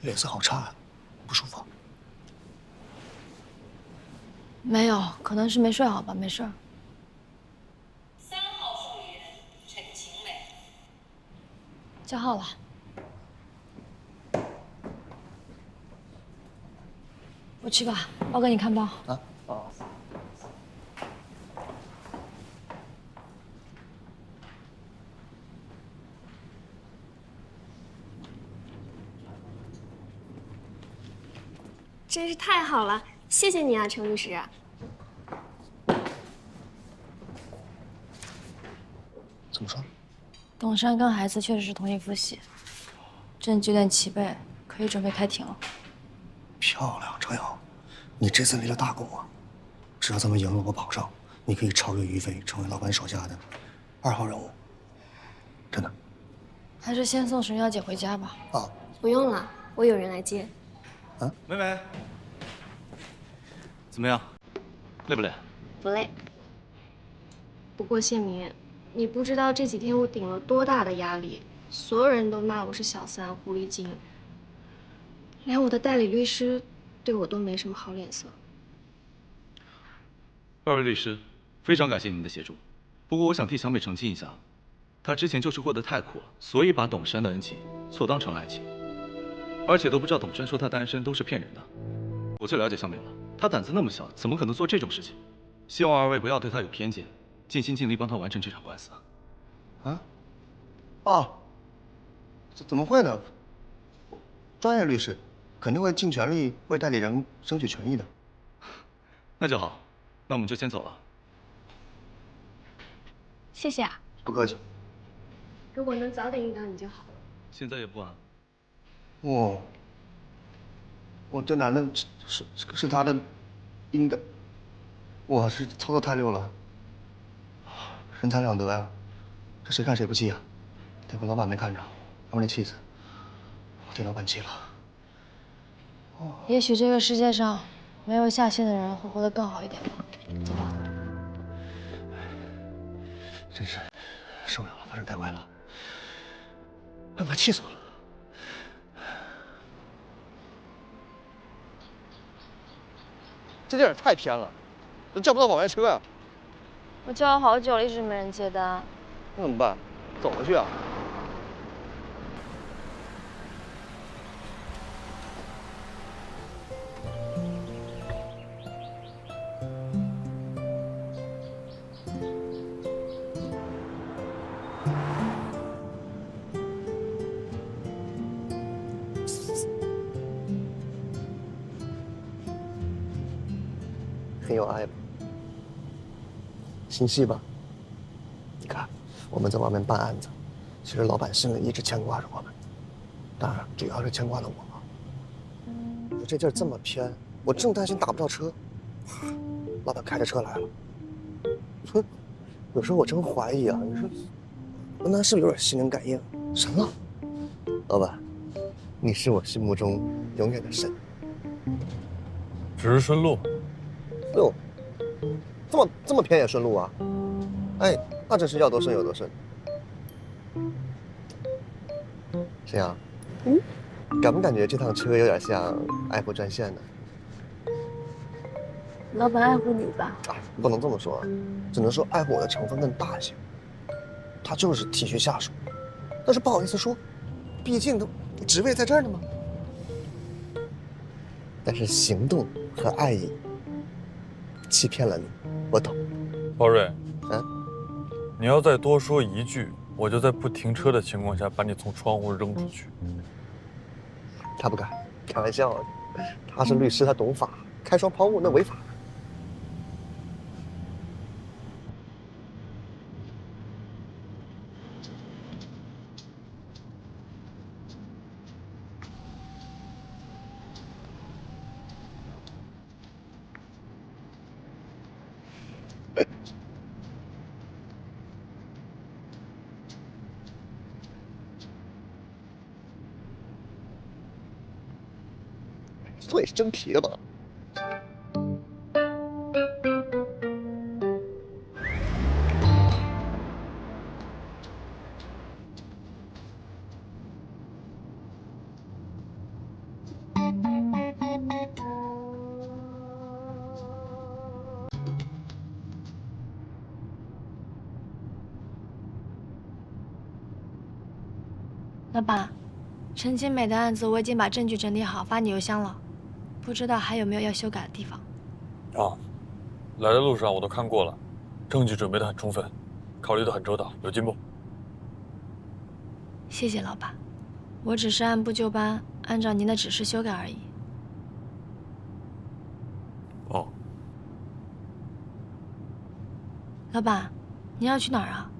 脸色好差呀，不舒服？没有，可能是没睡好吧，没事儿。3号受理人陈晴美。叫号了。我去吧，包给你看包。啊，哦。真是太好了，谢谢你啊，程律师。怎么说？董山跟孩子确实是同一副戏，证据链齐备，可以准备开庭了。漂亮，程瑶，你这次立了大功啊！只要咱们赢了，我保证你可以超越于飞，成为老板手下的2号人物。真的。还是先送沈小姐回家吧。啊，不用了，我有人来接。梅梅，怎么样？累不累？不累。不过谢明，你不知道这几天我顶了多大的压力，所有人都骂我是小三、狐狸精，连我的代理律师对我都没什么好脸色。2位律师，非常感谢您的协助。不过我想替小美澄清一下，她之前就是过得太苦了，所以把董山的恩情错当成了爱情，而且都不知道董山说他单身都是骗人的。我最了解小美了，她胆子那么小，怎么可能做这种事情？希望2位不要对她有偏见，尽心尽力帮她完成这场官司。啊？哦，怎么会呢？专业律师肯定会尽全力为代理人争取权益的。那就好，那我们就先走了。谢谢啊。不客气。如果能早点遇到你就好。现在也不晚。哦，这男的是他的应该，哇，这操作太溜了，人财两得呀，这谁看谁不气啊？得亏老板没看着，要不然气死，我对老板气了。也许这个世界上没有下线的人会活得更好一点吧。走吧。真是受不了了，发生太快了，快气死我了。这地儿也太偏了，都叫不到保外车呀。我叫了好久了，一直没人接单。那怎么办？走回去啊？很有爱吧？心细吧？你看，我们在外面办案子，其实老板心里一直牵挂着我们，当然主要是牵挂了我。我这地儿这么偏，我正担心打不着车，老板开着车来了。哼，有时候我真怀疑啊，你说文南是不是有点心灵感应？神了？老板，你是我心目中永远的神。只是顺路。哟，这么偏也顺路啊？哎，那真是要多顺有多顺。沈阳，感不感觉这趟车有点像爱护专线呢？老板爱护你吧？啊，不能这么说，只能说爱护我的成分更大一些。他就是体恤下属，但是不好意思说，毕竟都职位在这儿呢嘛。但是行动和爱意欺骗了你，我懂。包瑞，嗯，你要再多说一句，我就在不停车的情况下把你从窗户扔出去。他不敢，开玩笑的。他是律师，他懂法，开窗抛物那违法。嘴是真皮吧？老板，陈清美的案子我已经把证据整理好，发你邮箱了，不知道还有没有要修改的地方？啊，来的路上我都看过了，证据准备的很充分，考虑的很周到，有进步。谢谢老板，我只是按部就班，按照您的指示修改而已。哦，老板，您要去哪儿啊？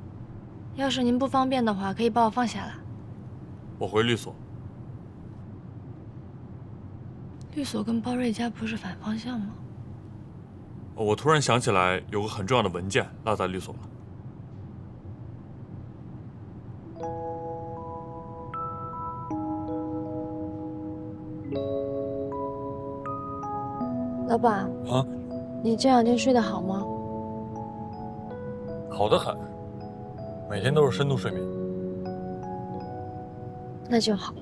要是您不方便的话，可以把我放下来。我回律所。律所跟包瑞家不是反方向吗？我突然想起来，有个很重要的文件落在律所了。老板啊，你这两天睡得好吗？好得很，每天都是深度睡眠。那就好。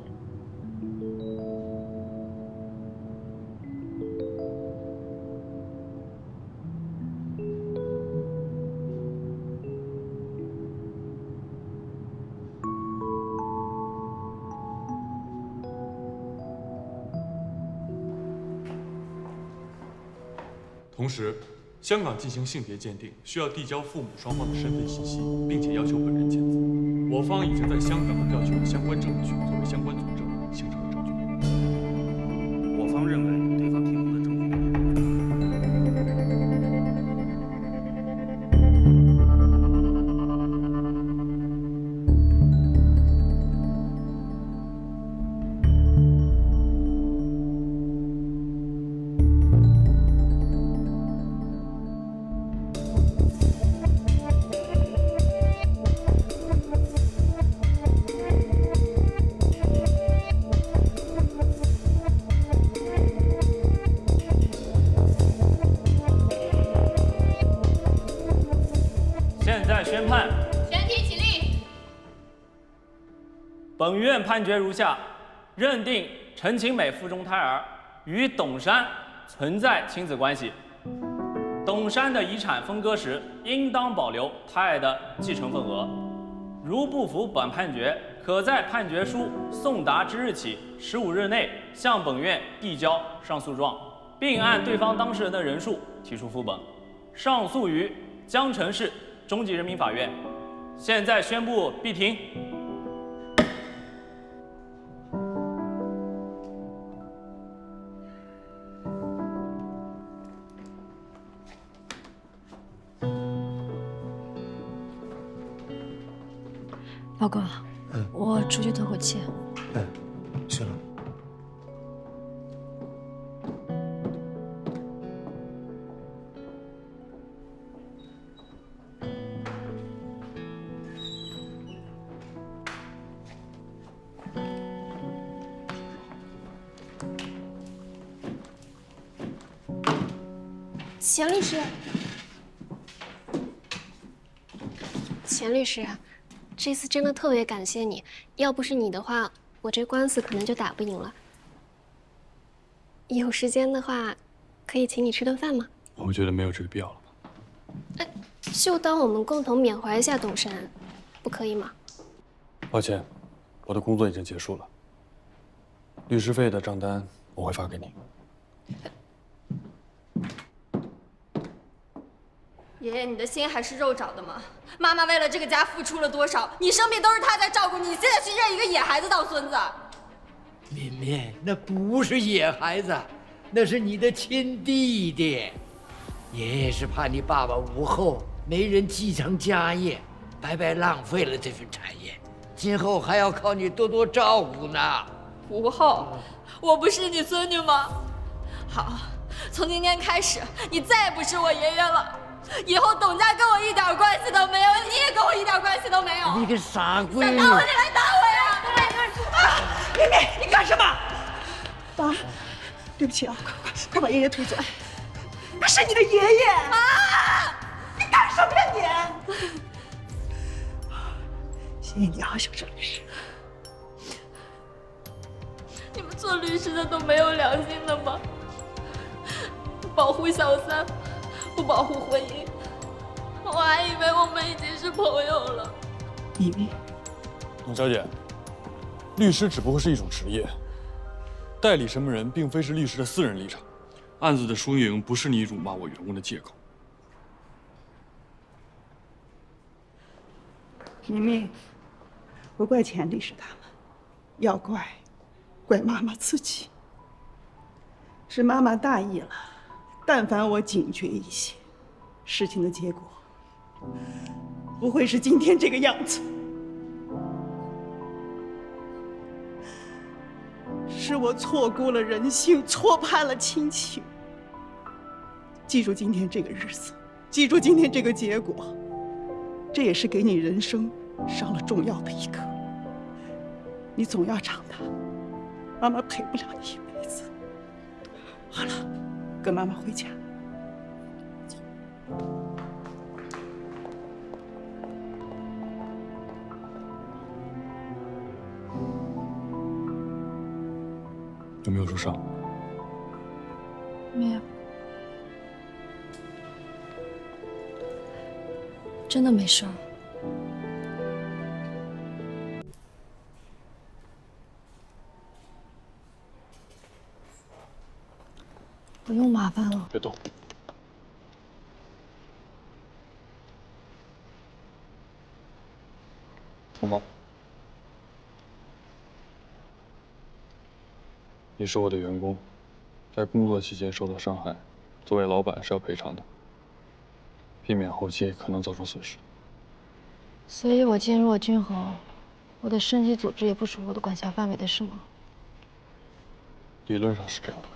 同时，香港进行性别鉴定需要递交父母双方的身份信息，并且要求本人签字。我方已经在香港调取了相关证据作为相关佐证，形成了证据链。我方认为对方提供的证据宣判，全体起立。本院判决如下：认定陈清美腹中胎儿与董山存在亲子关系。董山的遗产分割时，应当保留胎儿的继承份额。如不服本判决，可在判决书送达之日起15日内向本院递交上诉状，并按对方当事人的人数提出副本。上诉于江城市中级人民法院。现在宣布闭庭。报告，我出去透口气。去了。钱律师，钱律师，这次真的特别感谢你，要不是你的话，我这官司可能就打不赢了。有时间的话，可以请你吃顿饭吗？我觉得没有这个必要了。就当我们共同缅怀一下董山，不可以吗？抱歉，我的工作已经结束了。律师费的账单我会发给你。爷爷，你的心还是肉长的吗？妈妈为了这个家付出了多少？你生病都是她在照顾你，现在去认一个野孩子当孙子。敏敏，那不是野孩子，那是你的亲弟弟。爷爷是怕你爸爸无后，没人继承家业，白白浪费了这份产业，今后还要靠你多多照顾呢。无后，我不是你孙女吗？好，从今天开始，你再也不是我爷爷了。以后董家跟我一点关系都没有，你也跟我一点关系都没有。你个傻闺女！想打我你来打我呀！敏敏，你干什么？爸，对不起啊，快把爷爷推走。那是你的爷爷啊！你干什么呀你？谢谢你啊，小郑律师。你们做律师的都没有良心的吗？保护小三。不保护婚姻，我还以为我们已经是朋友了。敏敏，董小姐，律师只不过是一种职业，代理什么人并非是律师的私人立场，案子的输赢不是你辱骂我员工的借口。明明，不怪钱律师他们，要怪妈妈自己。是妈妈大意了，但凡我警觉一些，事情的结果不会是今天这个样子。是我错估了人性，错判了亲情。记住今天这个日子，记住今天这个结果，这也是给你人生上了重要的一课。你总要长大，妈妈陪不了你一辈子。好了，跟妈妈回家。有没有受伤？没有，真的没事儿。不用麻烦了。别动。红毛，你是我的员工，在工作期间受到伤害，作为老板是要赔偿的，避免后期可能造成损失。所以我进入了均衡，我的身体组织也不属于我的管辖范围的是吗？理论上是这样的。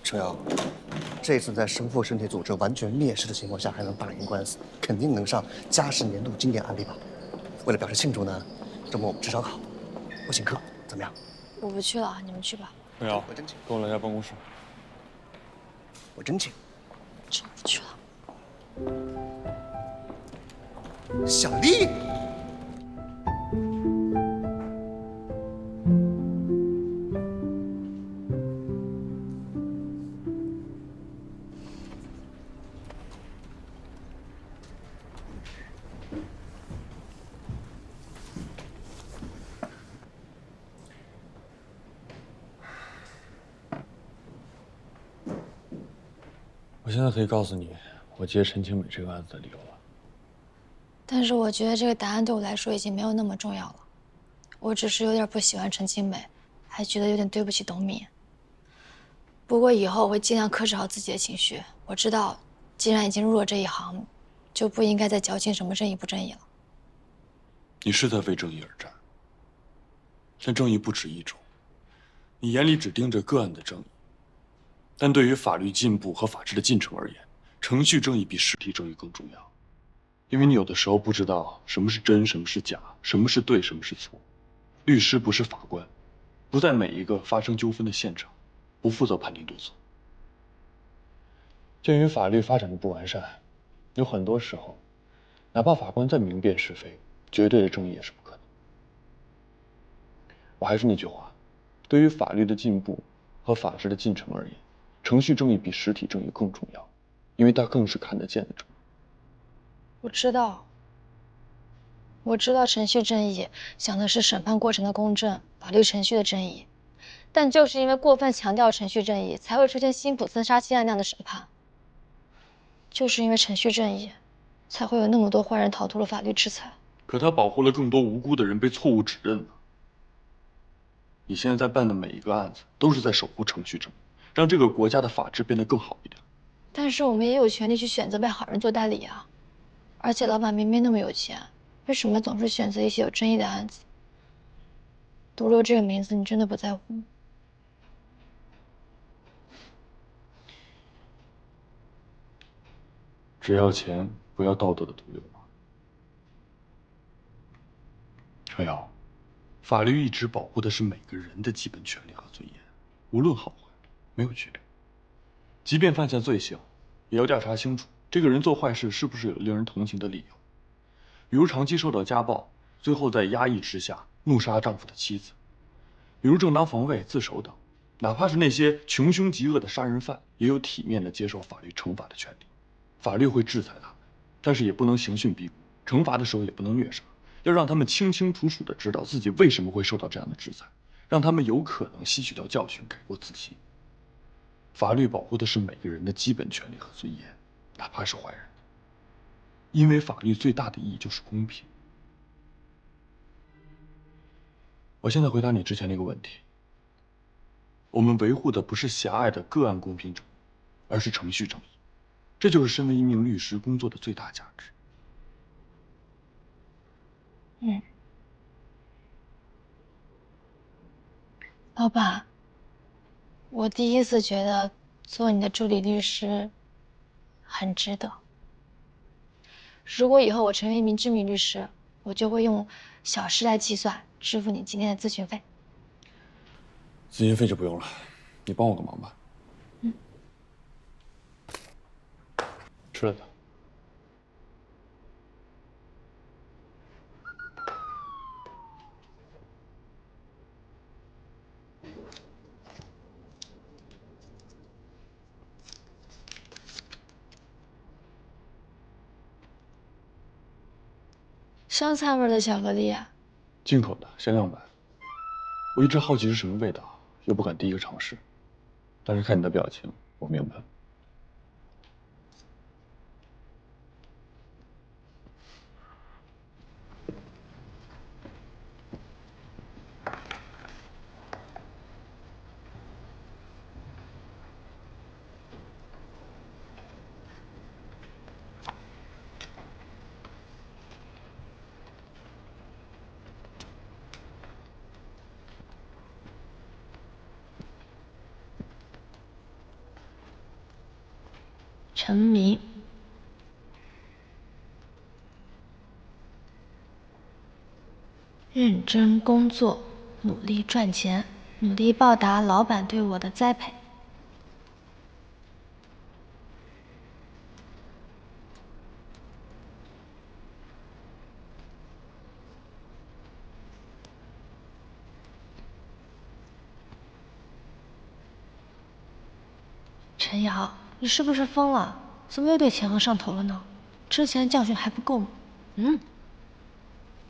程瑶，这次在神父身体组织完全蔑视的情况下还能打赢官司，肯定能上嘉实年度经典案例吧？为了表示庆祝呢，周末我们吃烧烤，我请客，怎么样？我不去了，你们去吧。程瑶，我真请，跟我来下办公室。我真请。真不去了。小丽。我现在可以告诉你，我接陈清美这个案子的理由了。但是我觉得这个答案对我来说已经没有那么重要了。我只是有点不喜欢陈清美，还觉得有点对不起董敏。不过以后我会尽量克制好自己的情绪。我知道，既然已经入了这一行，就不应该再矫情什么正义不正义了。你是在为正义而战，但正义不止一种。你眼里只盯着个案的正义，但对于法律进步和法治的进程而言，程序正义比实体正义更重要。因为你有的时候不知道什么是真，什么是假，什么是对，什么是错。律师不是法官，不在每一个发生纠纷的现场，不负责判定对错。鉴于法律发展的不完善，有很多时候，哪怕法官再明辨是非，绝对的正义也是不可能。我还是那句话，对于法律的进步和法治的进程而言，程序正义比实体正义更重要，因为它更是看得见的正义。我知道程序正义讲的是审判过程的公正，法律程序的正义，但就是因为过分强调程序正义，才会出现辛普森杀妻案那样的审判。就是因为程序正义，才会有那么多坏人逃脱了法律制裁。可它保护了更多无辜的人被错误指认呢。你现在在办的每一个案子，都是在守护程序正义，让这个国家的法治变得更好一点。但是我们也有权利去选择为好人做代理啊。而且老板明明那么有钱，为什么总是选择一些有争议的案子？独流这个名字，你真的不在乎吗？只要钱，不要道德的毒瘤吗？程瑶，法律一直保护的是每个人的基本权利和尊严，无论好坏，没有区别。即便犯下罪行，也要调查清楚这个人做坏事是不是有令人同情的理由。比如长期受到家暴，最后在压抑之下怒杀丈夫的妻子；比如正当防卫、自首等。哪怕是那些穷凶极恶的杀人犯，也有体面的接受法律惩罚的权利。法律会制裁他们，但是也不能刑讯逼供，惩罚的时候也不能虐杀，要让他们清清楚楚的知道自己为什么会受到这样的制裁，让他们有可能吸取到教训，改过自新。法律保护的是每个人的基本权利和尊严，哪怕是坏人。因为法律最大的意义就是公平。我现在回答你之前那个问题。我们维护的不是狭隘的个案公平正义，而是程序正义，这就是身为一名律师工作的最大价值。老板，我第一次觉得做你的助理律师很值得。如果以后我成为一名知名律师，我就会用小时来计算，支付你今天的咨询费。咨询费就不用了，你帮我个忙吧。吃了的。香菜味的巧克力啊！进口的，限量版。我一直好奇是什么味道，又不敢第一个尝试，但是看你的表情，我明白了。陈明，认真工作，努力赚钱，努力报答老板对我的栽培。陈瑶，你是不是疯了？怎么又对钱恒上头了呢？之前教训还不够吗？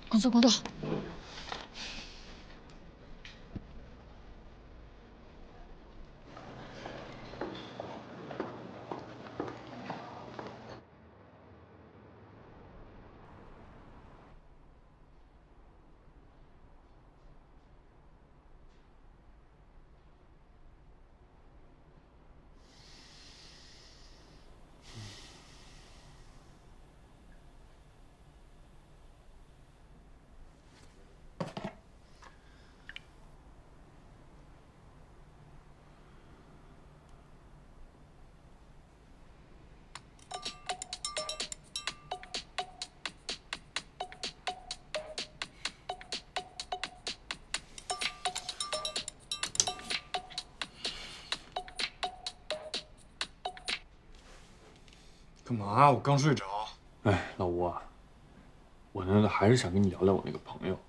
工作工作。干嘛？我刚睡着。哎，老吴啊，我呢还是想跟你聊聊我那个朋友。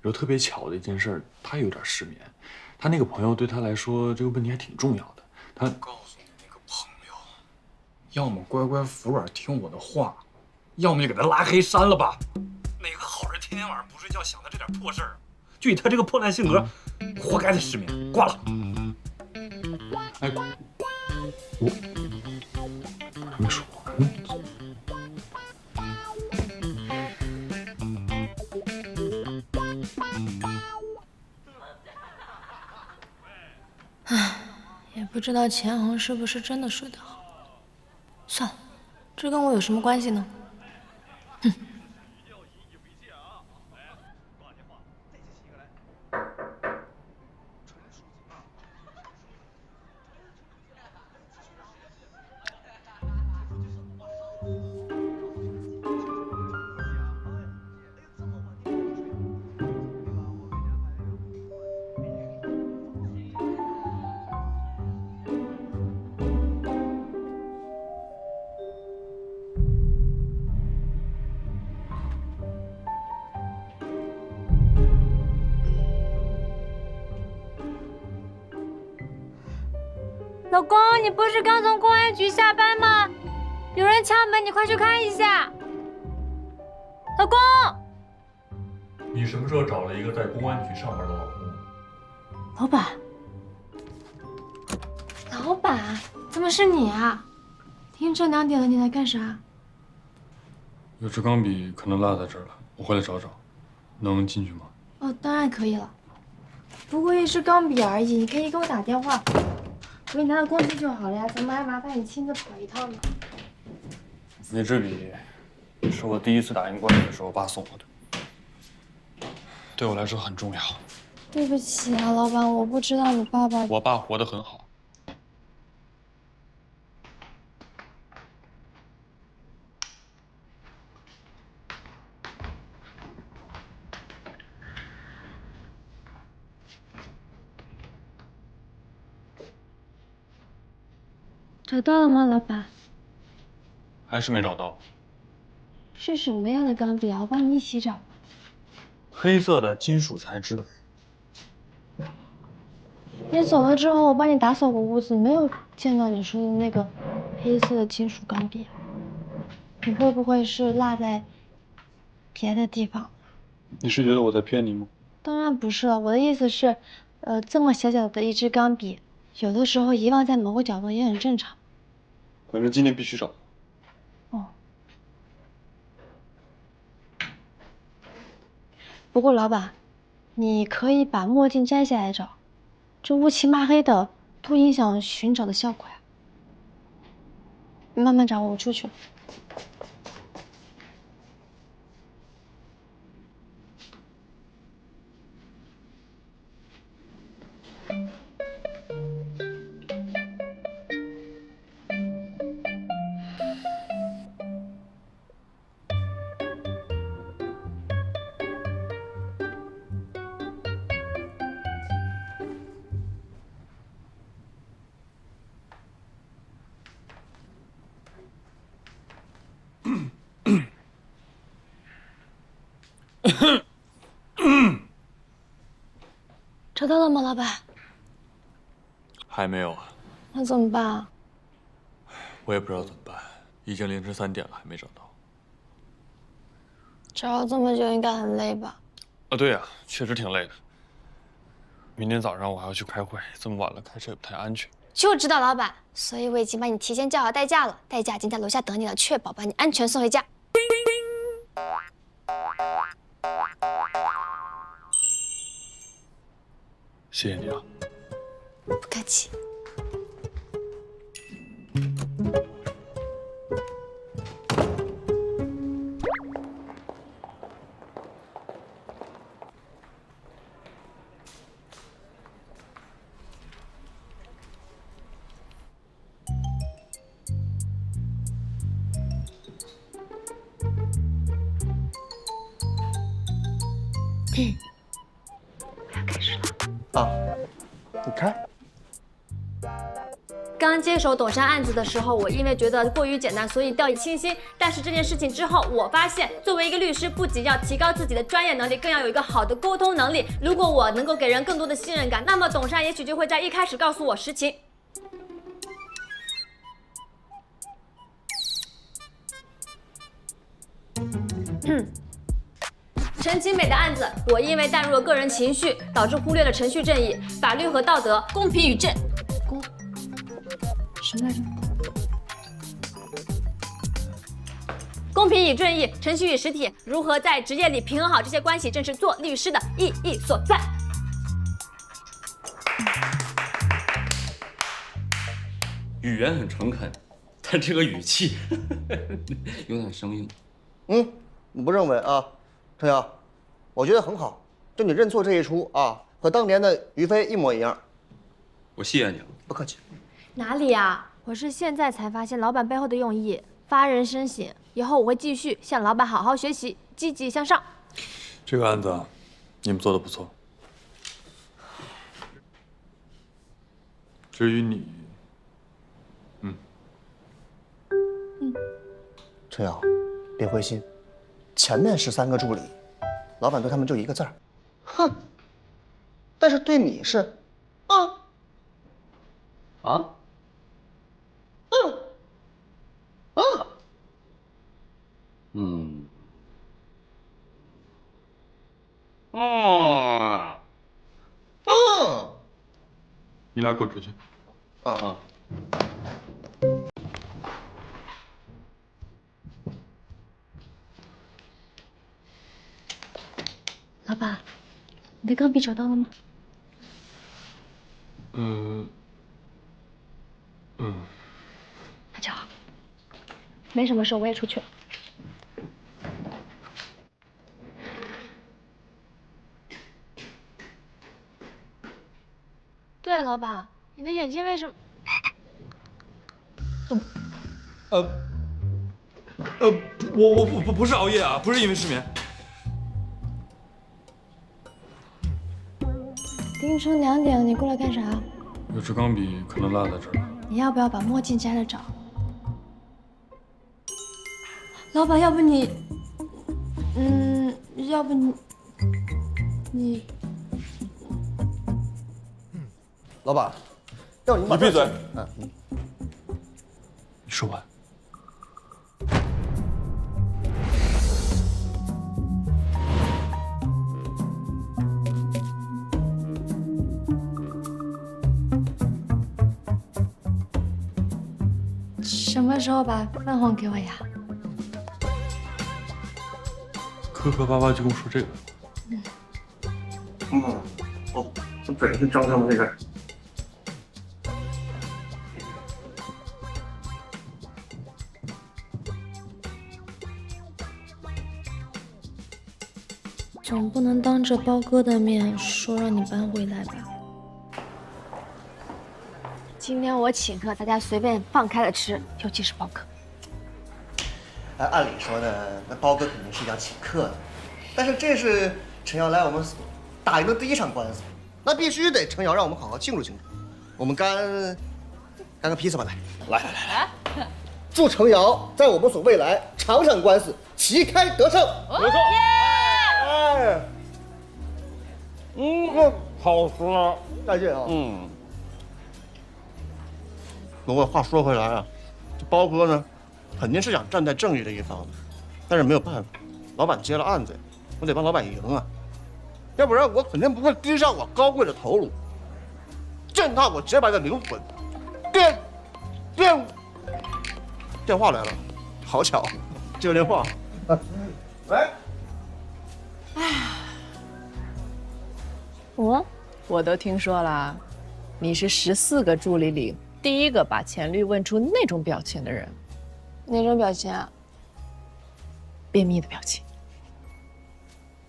有特别巧的一件事，他有点失眠。他那个朋友对他来说这个问题还挺重要的。他告诉你那个朋友，要么乖乖服软听我的话，要么就给他拉黑删了吧。哪个好人天天晚上不睡觉想的这点破事儿？就以他这个破烂性格，活该他失眠。挂了。哎，我还没说完呢。也不知道钱恒是不是真的睡得好。算了，这跟我有什么关系呢？哼。老公，你不是刚从公安局下班吗？有人敲门，你快去看一下。老公，你什么时候找了一个在公安局上班的老公？老板，老板，怎么是你啊？凌晨2点了，你来干啥？有支钢笔可能落在这儿了，我回来找找，能进去吗？哦，当然可以了。不过一支钢笔而已，你可以给我打电话，我给你拿到公司就好了呀，怎么还麻烦你亲自跑一趟呢？那支笔是我第一次打赢官司的时候我爸送我的，对我来说很重要。对不起啊，老板，我不知道你爸爸。我爸活得很好。找到了吗，老板？还是没找到。是什么样的钢笔啊？我帮你一起找。黑色的金属材质的。你走了之后，我帮你打扫过屋子，没有见到你说的那个黑色的金属钢笔。你会不会是落在别的地方？你是觉得我在骗你吗？当然不是了，我的意思是，这么小小的一支钢笔，有的时候遗忘在某个角落也很正常。反正今天必须找。哦。不过老板，你可以把墨镜摘下来找，这乌漆抹黑的，多影响寻找的效果呀。你慢慢找，我出去了。找到了吗，老板？还没有啊，那怎么办啊？我也不知道怎么办，已经凌晨3点了，还没找到。找了这么久，应该很累吧？啊，对呀，确实挺累的。明天早上我还要去开会，这么晚了开车也不太安全。就知道老板，所以我已经帮你提前叫好代驾了，代驾已经在楼下等你了，确保把你安全送回家。谢谢你啊。不客气。啊，你开。刚接手董山案子的时候，我因为觉得过于简单，所以掉以轻心。但是这件事情之后，我发现作为一个律师，不仅要提高自己的专业能力，更要有一个好的沟通能力。如果我能够给人更多的信任感，那么董山也许就会在一开始告诉我实情。陈其美的案子，我因为带入了个人情绪，导致忽略了程序正义、法律和道德、公平与正。什么来着？公平与正义，程序与实体，如何在职业里平衡好这些关系，正是做律师的意义所在。语言很诚恳，但这个语气有点生硬。我不认为啊，程瑶，我觉得很好。就你认错这一出啊，和当年的于飞一模一样。我谢谢你了。不客气。哪里啊？我是现在才发现老板背后的用意，发人深省。以后我会继续向老板好好学习，积极向上。这个案子啊，你们做的不错。至于你，程瑶，别灰心，前面13个助理，老板对他们就一个字儿，哼。但是对你是，啊。你俩滚出去。老板，你的钢笔找到了吗？那就好。没什么事，我也出去了。对，老板，你的眼睛为什么？我不是熬夜啊，不是因为失眠。凌晨2点了，你过来干啥？有支钢笔可能落在这儿。你要不要把墨镜摘了找？老板，要不你，要不你，老板，要你你闭嘴。你说完。什么时候把饭还给我呀？磕磕巴巴就跟我说这个。我嘴是张张的那个。总不能当着包哥的面说让你搬回来吧？今天我请客，大家随便放开了吃，尤其是包哥。按理说呢，那包哥肯定是要请客的，但是这是陈瑶来我们打赢的第一场官司，那必须得陈瑶让我们好好庆祝庆祝。我们干个披萨吧，来！祝陈瑶在我们所未来场场官司旗开得胜。没错。好吃啊！再见啊！不过话说回来啊，这包哥呢，肯定是想站在正义的一方的，但是没有办法，老板接了案子，我得帮老板赢啊，要不然我肯定不会低下我高贵的头颅，践踏我洁白的灵魂。电话来了，好巧，接个电话。喂。我都听说了，你是14个助理里第一个把钱律问出那种表情的人。哪种表情啊？便秘的表情。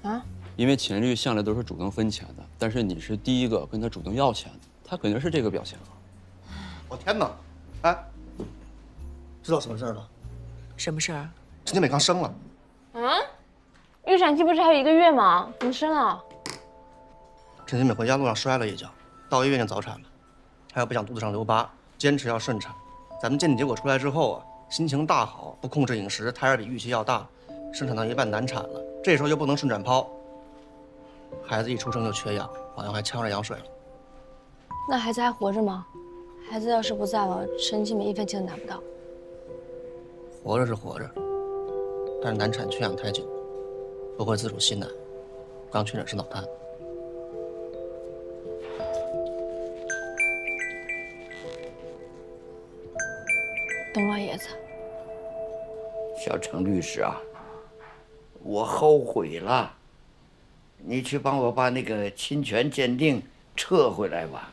啊？因为钱律向来都是主动分钱的，但是你是第一个跟他主动要钱的，他肯定是这个表情。我天哪！哎，知道什么事儿了？什么事儿？陈金美刚生了。啊？预产期不是还有1个月吗？怎么生了？陈金美回家路上摔了一跤，到医院就早产了，她又不想肚子上留疤，坚持要顺产。咱们鉴定结果出来之后啊，心情大好，不控制饮食，胎儿比预期要大，生产到一半难产了。这时候又不能顺产剖，孩子一出生就缺氧，好像还呛着羊水了。那孩子还活着吗？孩子要是不在了，陈金美1分钱都拿不到。活着是活着，但是难产缺氧太久，不会自主吸奶，刚确诊是脑瘫。董老爷子，小程律师啊，我后悔了，你去帮我把那个侵权鉴定撤回来吧。